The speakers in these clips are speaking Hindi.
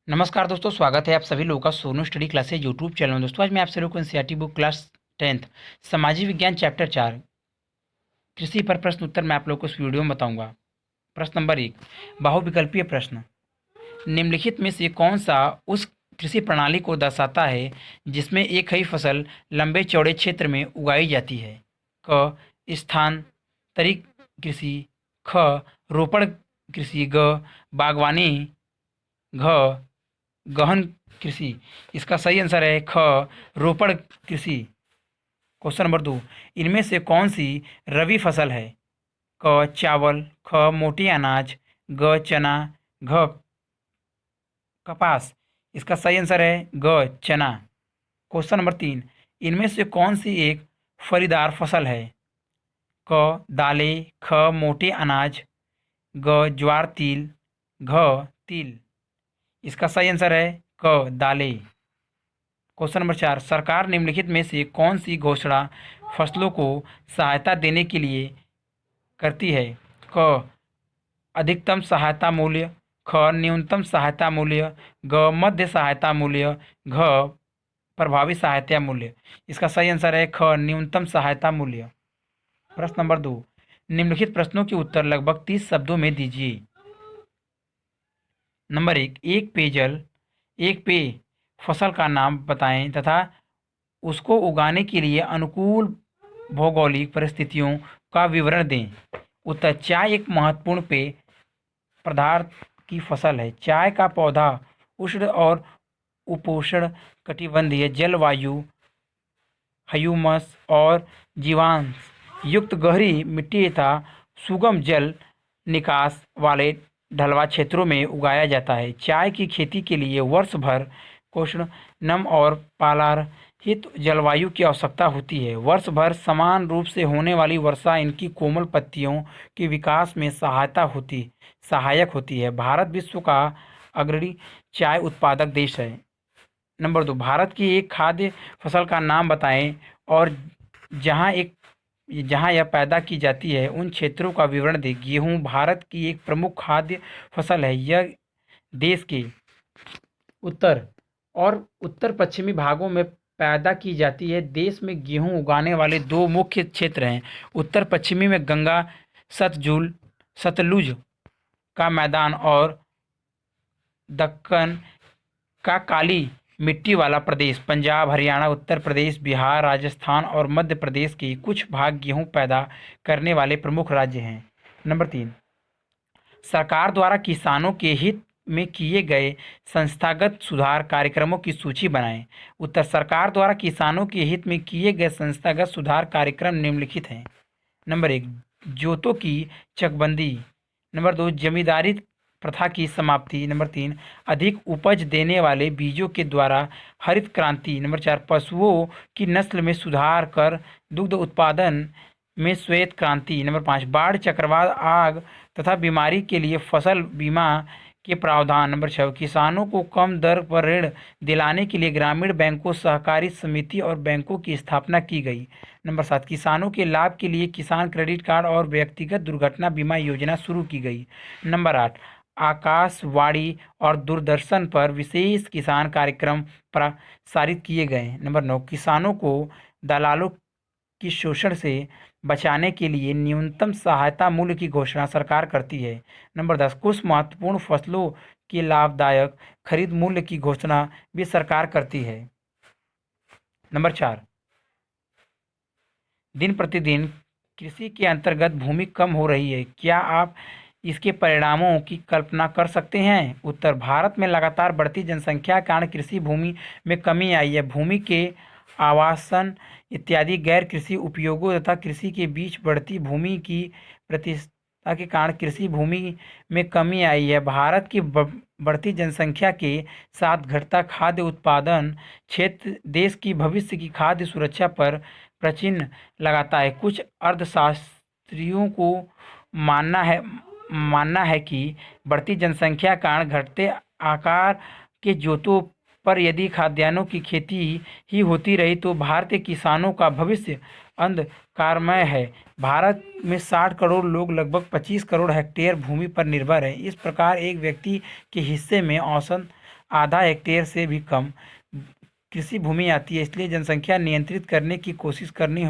नमस्कार दोस्तों, स्वागत है आप सभी लोगों का Sonu study classes YouTube channel में। दोस्तों आज मैं आप सभी लोगों को एनसीईआरटी बुक क्लास 10th सामाजिक विज्ञान चैप्टर 4 कृषि पर प्रश्न उत्तर मैं आप लोगों को इस वीडियो में बताऊंगा। प्रश्न नंबर 1, बहुविकल्पीय प्रश्न। निम्नलिखित में से कौन सा उस कृषि प्रणाली को दर्शाता है जिसमें एक ही फसल लंबे चौड़े क्षेत्र में उगाई जाती है? क, स्थानांतरित कृषि। ख, रोपण कृषि। ग, बागवानी। घ, गहन कृषि। इसका सही आंसर है ख, रोपण कृषि। क्वेश्चन नंबर 2, इनमें से कौन सी रबी फसल है? क, चावल। ख, मोटे अनाज। ग, चना। घ, कपास। इसका सही आंसर है ग, चना। क्वेश्चन नंबर 3, इनमें से कौन सी एक फलीदार फसल है? क, दालें। ख, मोटे अनाज। ग, ज्वार तिल। घ, तिल। इसका सही आंसर है क, दालें। क्वेश्चन नंबर 4, सरकार निम्नलिखित में से कौन सी घोषणा फसलों को सहायता देने के लिए करती है? क, अधिकतम सहायता मूल्य। ख, न्यूनतम सहायता मूल्य। ग, मध्य सहायता मूल्य। घ, प्रभावी सहायता मूल्य। इसका सही आंसर है ख, न्यूनतम सहायता मूल्य। प्रश्न नंबर 2, निम्नलिखित प्रश्नों के उत्तर लगभग 30 शब्दों में दीजिए। नंबर 1, एक पेय फसल का नाम बताएं तथा उसको उगाने के लिए अनुकूल भौगोलिक परिस्थितियों का विवरण दें। उत्तर, चाय एक महत्वपूर्ण पेय पदार्थ की फसल है। चाय का पौधा उष्ण और उपोष्ण कटिबंधीय जलवायु, ह्यूमस और जीवांश युक्त गहरी मिट्टी तथा सुगम जल निकास वाले ढलवां क्षेत्रों में उगाया जाता है। चाय की खेती के लिए वर्ष भर उष्ण, नम और पालारहित जलवायु की आवश्यकता होती है। वर्ष भर समान रूप से होने वाली वर्षा इनकी कोमल पत्तियों के विकास में सहायक होती है। भारत विश्व का अग्रणी चाय उत्पादक देश है। नंबर 2, भारत की एक खाद्य फसल का नाम बताएं और जहां एक जहां यह पैदा की जाती है उन क्षेत्रों का विवरण दें। गेहूं भारत की एक प्रमुख खाद्य फसल है। यह देश के उत्तर और उत्तर पश्चिमी भागों में पैदा की जाती है। देश में गेहूं उगाने वाले दो मुख्य क्षेत्र हैं। उत्तर पश्चिमी में गंगा सतलुज का मैदान और दक्कन का काली मिट्टी वाला प्रदेश। पंजाब, हरियाणा, उत्तर प्रदेश, बिहार, राजस्थान और मध्य प्रदेश के कुछ भाग गेहूं पैदा करने वाले प्रमुख राज्य हैं। नंबर 3, सरकार द्वारा किसानों के हित में किए गए संस्थागत सुधार कार्यक्रमों की सूची बनाएं। उत्तर, सरकार द्वारा किसानों के हित में किए गए संस्थागत सुधार कार्यक्रम निम्नलिखित हैं। नंबर 1, जोतों की चकबंदी। नंबर 2, जमींदारी प्रथा की समाप्ति। नंबर 3, अधिक उपज देने वाले बीजों के द्वारा हरित क्रांति। नंबर 4, पशुओं की नस्ल में सुधार कर दुग्ध उत्पादन में श्वेत क्रांति। नंबर 5, बाढ़, चक्रवात, आग तथा बीमारी के लिए फसल बीमा के प्रावधान। नंबर 6, किसानों को कम दर पर ऋण दिलाने के लिए ग्रामीण बैंकों, सहकारी समिति और बैंकों की स्थापना की गई। नंबर 7, किसानों के लाभ के लिए किसान क्रेडिट कार्ड और व्यक्तिगत दुर्घटना बीमा योजना शुरू की गई। नंबर 8, आकाशवाणी और दूरदर्शन पर विशेष किसान कार्यक्रम प्रसारित किए गए। नंबर 9, किसानों को दलालों की शोषण से बचाने के लिए न्यूनतम सहायता मूल्य की घोषणा सरकार करती है। नंबर 10, कुछ महत्वपूर्ण फसलों के लाभदायक खरीद मूल्य की घोषणा भी सरकार करती है। नंबर 4, दिन प्रतिदिन कृषि के अंतर्गत भूमि कम हो रही है। क्या आप इसके परिणामों की कल्पना कर सकते हैं? उत्तर, भारत में लगातार बढ़ती जनसंख्या के कारण कृषि भूमि में कमी आई है। भूमि के आवासन इत्यादि गैर कृषि उपयोगों तथा कृषि के बीच बढ़ती भूमि की प्रतिस्पर्धा के कारण कृषि भूमि में कमी आई है। भारत की बढ़ती जनसंख्या के साथ घटता खाद्य उत्पादन क्षेत्र देश की भविष्य की खाद्य सुरक्षा पर प्रश्न लगाता है। कुछ अर्थशास्त्रियों को मानना है कि बढ़ती जनसंख्या के कारण घटते आकार के जोतों पर यदि खाद्यान्नों की खेती ही होती रही तो भारतीय किसानों का भविष्य अंधकारमय है। भारत में 60 करोड़ लोग लगभग 25 करोड़ हेक्टेयर भूमि पर निर्भर हैं। इस प्रकार एक व्यक्ति के हिस्से में औसत आधा हेक्टेयर से भी कम कृषि भूमि आती है। इसलिए जनसंख्या नियंत्रित करने की कोशिश करनी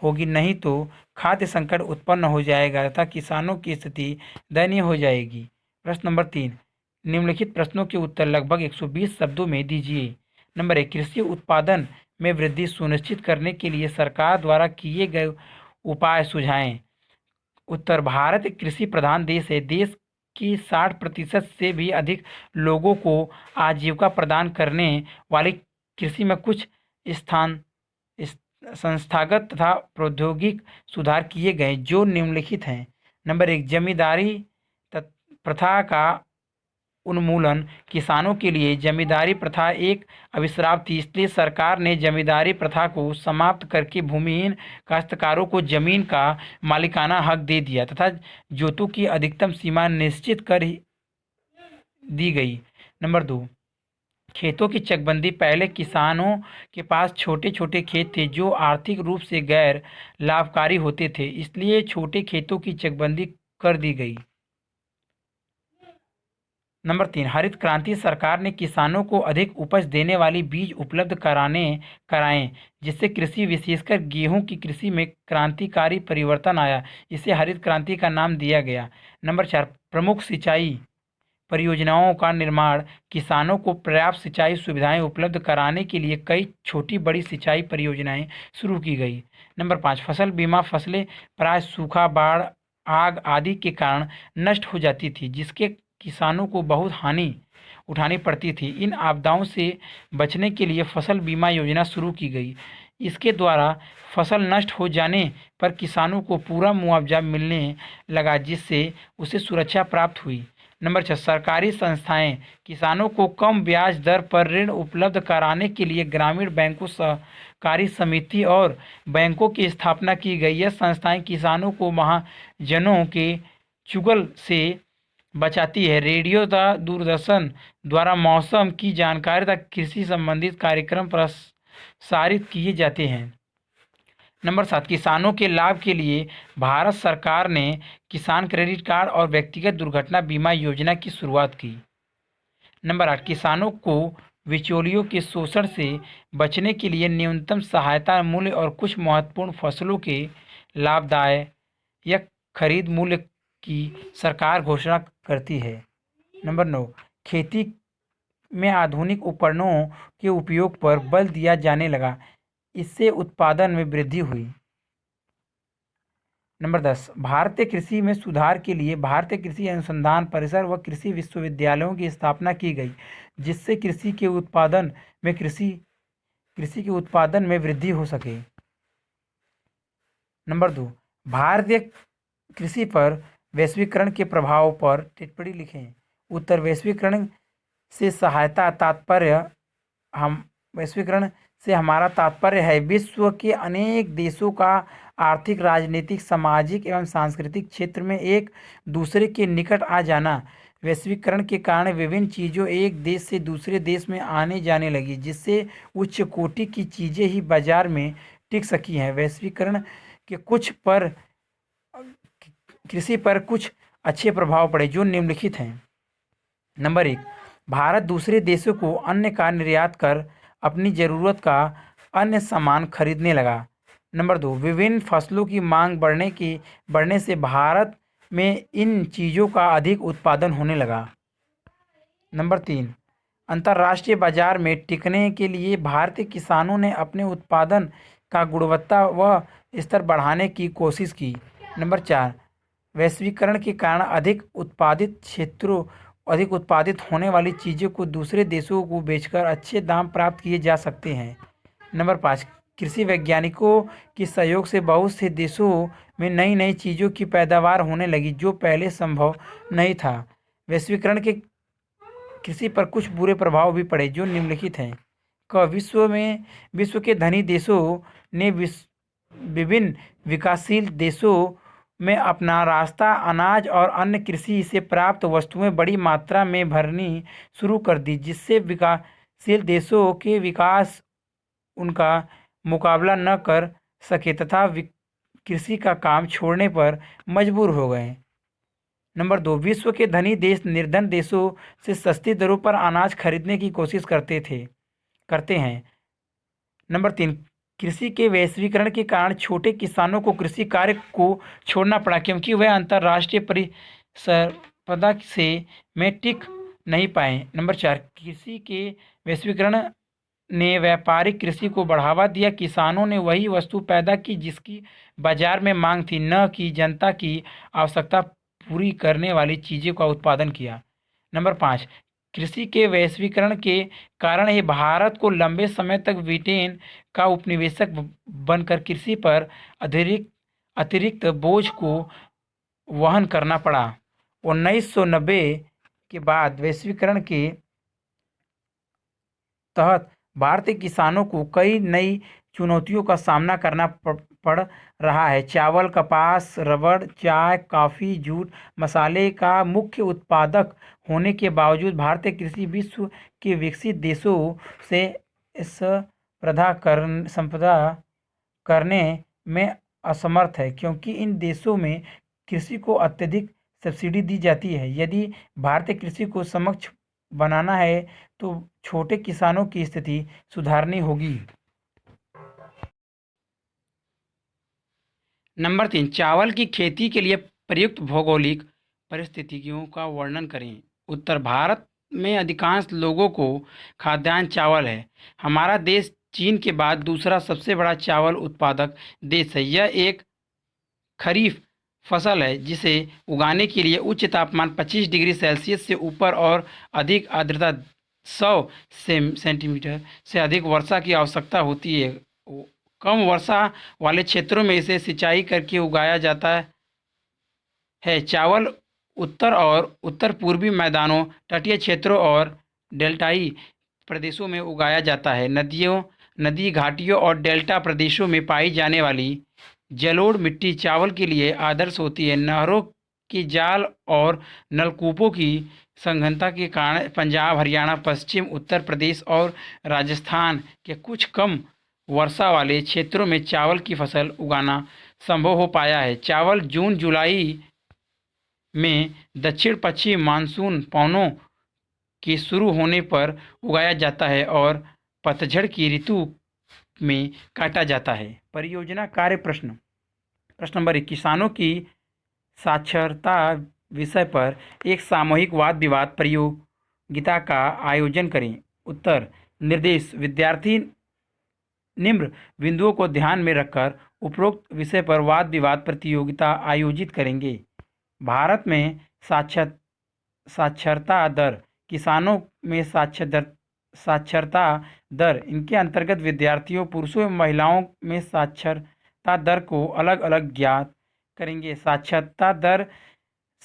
होगी, नहीं तो खाद्य संकट उत्पन्न हो जाएगा तथा किसानों की स्थिति दयनीय हो जाएगी। प्रश्न नंबर 3, निम्नलिखित प्रश्नों के उत्तर लगभग 120 शब्दों में दीजिए। नंबर 1, कृषि उत्पादन में वृद्धि सुनिश्चित करने के लिए सरकार द्वारा किए गए उपाय सुझाएं। उत्तर, भारत एक कृषि प्रधान देश है। देश की 60% से भी अधिक लोगों को आजीविका प्रदान करने वाली कृषि में कुछ स्थान संस्थागत तथा प्रौद्योगिक सुधार किए गए जो निम्नलिखित हैं। नंबर 1, जमींदारी प्रथा का उन्मूलन। किसानों के लिए जमींदारी प्रथा एक अभिशाप थी, इसलिए सरकार ने जमींदारी प्रथा को समाप्त करके भूमिहीन काश्तकारों को जमीन का मालिकाना हक दे दिया तथा जोतों की अधिकतम सीमा निश्चित कर दी गई। नंबर 2, खेतों की चकबंदी। पहले किसानों के पास छोटे छोटे खेत थे जो आर्थिक रूप से गैर लाभकारी होते थे, इसलिए छोटे खेतों की चकबंदी कर दी गई। नंबर 3, हरित क्रांति। सरकार ने किसानों को अधिक उपज देने वाली बीज उपलब्ध कराएं, जिससे कृषि विशेषकर गेहूं की कृषि में क्रांतिकारी परिवर्तन आया। इसे हरित क्रांति का नाम दिया गया। नंबर 4, प्रमुख सिंचाई परियोजनाओं का निर्माण। किसानों को पर्याप्त सिंचाई सुविधाएं उपलब्ध कराने के लिए कई छोटी बड़ी सिंचाई परियोजनाएं शुरू की गई। नंबर 5, फसल बीमा। फसलें प्राय सूखा, बाढ़, आग आदि के कारण नष्ट हो जाती थी, जिसके किसानों को बहुत हानि उठानी पड़ती थी। इन आपदाओं से बचने के लिए फसल बीमा योजना शुरू की गई। इसके द्वारा फसल नष्ट हो जाने पर किसानों को पूरा मुआवजा मिलने लगा, जिससे उसे सुरक्षा प्राप्त हुई। नंबर 6, सरकारी संस्थाएं। किसानों को कम ब्याज दर पर ऋण उपलब्ध कराने के लिए ग्रामीण बैंकों, सहकारी समिति और बैंकों की स्थापना की गई। यह संस्थाएं किसानों को महाजनों के चुंगल से बचाती है। रेडियो तथा दूरदर्शन द्वारा मौसम की जानकारी तथा कृषि संबंधित कार्यक्रम प्रसारित किए जाते हैं। नंबर 7, किसानों के लाभ के लिए भारत सरकार ने किसान क्रेडिट कार्ड और व्यक्तिगत दुर्घटना बीमा योजना की शुरुआत की। नंबर 8, किसानों को बिचौलियों के शोषण से बचने के लिए न्यूनतम सहायता मूल्य और कुछ महत्वपूर्ण फसलों के लाभदायक खरीद मूल्य की सरकार घोषणा करती है। नंबर 9, खेती में आधुनिक उपकरणों के उपयोग पर बल दिया जाने लगा। इससे उत्पादन में वृद्धि हुई। नंबर 10, भारतीय कृषि में सुधार के लिए भारतीय कृषि अनुसंधान परिषद व कृषि विश्वविद्यालयों की स्थापना की गई, जिससे कृषि के उत्पादन में वृद्धि हो सके। नंबर 2, भारतीय कृषि पर वैश्वीकरण के प्रभाव पर टिप्पणी लिखें। उत्तर, वैश्वीकरण से हमारा तात्पर्य है विश्व के अनेक देशों का आर्थिक, राजनीतिक, सामाजिक एवं सांस्कृतिक क्षेत्र में एक दूसरे के निकट आ जाना। वैश्वीकरण के कारण विभिन्न चीज़ों एक देश से दूसरे देश में आने जाने लगी, जिससे उच्च कोटि की चीज़ें ही बाजार में टिक सकी हैं। वैश्वीकरण के कृषि पर कुछ अच्छे प्रभाव पड़े जो निम्नलिखित हैं। नंबर 1, भारत दूसरे देशों को अन्न का निर्यात कर अपनी ज़रूरत का अन्य सामान खरीदने लगा। नंबर 2, विभिन्न फसलों की मांग बढ़ने से भारत में इन चीज़ों का अधिक उत्पादन होने लगा। नंबर 3, अंतर्राष्ट्रीय बाजार में टिकने के लिए भारतीय किसानों ने अपने उत्पादन का गुणवत्ता व स्तर बढ़ाने की कोशिश की। नंबर 4, वैश्वीकरण के कारण अधिक उत्पादित होने वाली चीज़ों को दूसरे देशों को बेचकर अच्छे दाम प्राप्त किए जा सकते हैं। नंबर 5, कृषि वैज्ञानिकों के सहयोग से बहुत से देशों में नई नई चीज़ों की पैदावार होने लगी जो पहले संभव नहीं था। वैश्वीकरण के कृषि पर कुछ बुरे प्रभाव भी पड़े जो निम्नलिखित हैं। विश्व के धनी देशों ने विभिन्न विकासशील देशों में अपना रास्ता अनाज और अन्य कृषि से प्राप्त वस्तुएं बड़ी मात्रा में भरनी शुरू कर दी, जिससे विकासशील देशों के विकास उनका मुकाबला न कर सके तथा कृषि का काम छोड़ने पर मजबूर हो गए। नंबर 2, विश्व के धनी देश निर्धन देशों से सस्ती दरों पर अनाज खरीदने की कोशिश करते हैं। नंबर 3, कृषि के वैश्वीकरण के कारण छोटे किसानों को कृषि कार्य को छोड़ना पड़ा क्योंकि वह अंतर्राष्ट्रीय प्रतिस्पर्धा से में टिक नहीं पाए। नंबर 4, कृषि के वैश्वीकरण ने व्यापारिक कृषि को बढ़ावा दिया। किसानों ने वही वस्तु पैदा की जिसकी बाजार में मांग थी, न कि जनता की आवश्यकता पूरी करने वाली चीज़ों का उत्पादन किया। नंबर 5, कृषि के वैश्वीकरण के कारण ही भारत को लंबे समय तक ब्रिटेन का उपनिवेशक बनकर कृषि पर अतिरिक्त बोझ को वहन करना पड़ा। 1990 के बाद वैश्वीकरण के तहत भारतीय किसानों को कई नई चुनौतियों का सामना करना पड़ रहा है। चावल, कपास, रबड़, चाय, कॉफ़ी, जूट, मसाले का मुख्य उत्पादक होने के बावजूद भारतीय कृषि विश्व के विकसित देशों से संपदा करने में असमर्थ है क्योंकि इन देशों में कृषि को अत्यधिक सब्सिडी दी जाती है। यदि भारतीय कृषि को सक्षम बनाना है तो छोटे किसानों की स्थिति सुधारनी होगी। नंबर 3, चावल की खेती के लिए प्रयुक्त भौगोलिक परिस्थितियों का वर्णन करें। उत्तर, भारत में अधिकांश लोगों को खाद्यान्न चावल है। हमारा देश चीन के बाद दूसरा सबसे बड़ा चावल उत्पादक देश है। यह एक खरीफ फसल है जिसे उगाने के लिए उच्च तापमान 25 डिग्री सेल्सियस से ऊपर और अधिक आर्द्रता 100 सेंटीमीटर से अधिक वर्षा की आवश्यकता होती है। कम वर्षा वाले क्षेत्रों में इसे सिंचाई करके उगाया जाता है। चावल उत्तर और उत्तर पूर्वी मैदानों, तटीय क्षेत्रों और डेल्टाई प्रदेशों में उगाया जाता है। नदी घाटियों और डेल्टा प्रदेशों में पाई जाने वाली जलोढ़ मिट्टी चावल के लिए आदर्श होती है। नहरों की जाल और नलकूपों की सघनता के कारण पंजाब, हरियाणा, पश्चिम उत्तर प्रदेश और राजस्थान के कुछ कम वर्षा वाले क्षेत्रों में चावल की फसल उगाना संभव हो पाया है। चावल जून जुलाई में दक्षिण पश्चिम मानसून पवनों के शुरू होने पर उगाया जाता है और पतझड़ की ऋतु में काटा जाता है। परियोजना कार्य प्रश्न नंबर 1, किसानों की साक्षरता विषय पर एक सामूहिक वाद विवाद प्रतियोगिता का आयोजन करें। उत्तर, निर्देश, विद्यार्थी निम्न बिंदुओं को ध्यान में रखकर उपरोक्त विषय पर वाद विवाद प्रतियोगिता आयोजित करेंगे। भारत में साक्षरता दर, किसानों में साक्षरता दर, इनके अंतर्गत विद्यार्थियों, पुरुषों एवं महिलाओं में साक्षरता दर को अलग अलग ज्ञात करेंगे। साक्षरता दर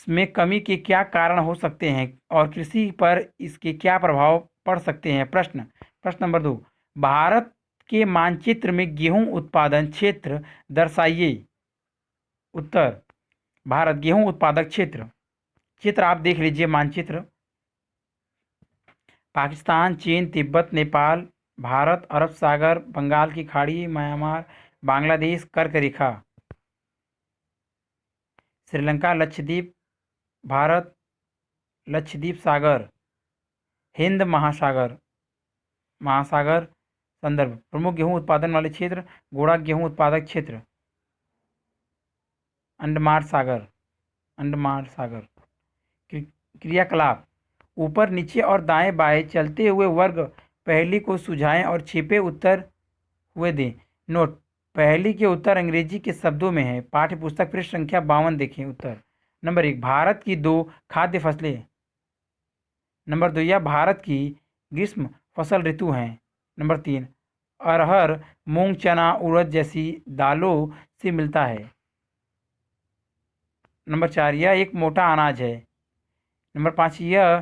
में कमी के क्या कारण हो सकते हैं और कृषि पर इसके क्या प्रभाव पड़ सकते हैं। प्रश्न नंबर 2, भारत के मानचित्र में गेहूं उत्पादन क्षेत्र दर्शाइए। उत्तर, भारत गेहूं उत्पादक चित्र आप देख लीजिए। मानचित्र पाकिस्तान, चीन, तिब्बत, नेपाल, भारत, अरब सागर, बंगाल की खाड़ी, म्यांमार, बांग्लादेश, कर्क रेखा, श्रीलंका, लक्षद्वीप, भारत, लक्षद्वीप सागर, हिंद महासागर संदर्भ। प्रमुख गेहूं उत्पादन वाले क्षेत्र, गोड़ा गेहूं उत्पादक क्षेत्र, अंडमान सागर। क्रियाकलाप, ऊपर, नीचे और दाएं बाएं चलते हुए वर्ग पहेली को सुलझाएं और छिपे उत्तर हुए दें। नोट, पहेली के उत्तर अंग्रेजी के शब्दों में है। पाठ्य पुस्तक पृष्ठ संख्या 52 देखें। उत्तर नंबर 1, भारत की 2 खाद्य फसलें। नंबर 2, यह भारत की ग्रीष्म फसल ऋतु हैं। नंबर 3, अरहर, मूंग, चना, उड़द जैसी दालों से मिलता है। नंबर 4, यह एक मोटा अनाज है। नंबर 5, यह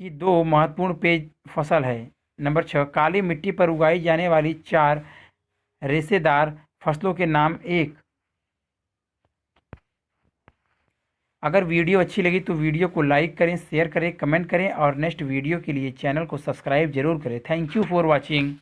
की 2 महत्वपूर्ण पेय फसल है। नंबर 6, काली मिट्टी पर उगाई जाने वाली 4 रेशेदार फसलों के नाम 1। अगर वीडियो अच्छी लगी तो वीडियो को लाइक करें, शेयर करें, कमेंट करें और नेक्स्ट वीडियो के लिए चैनल को सब्सक्राइब जरूर करें। Thank you for watching.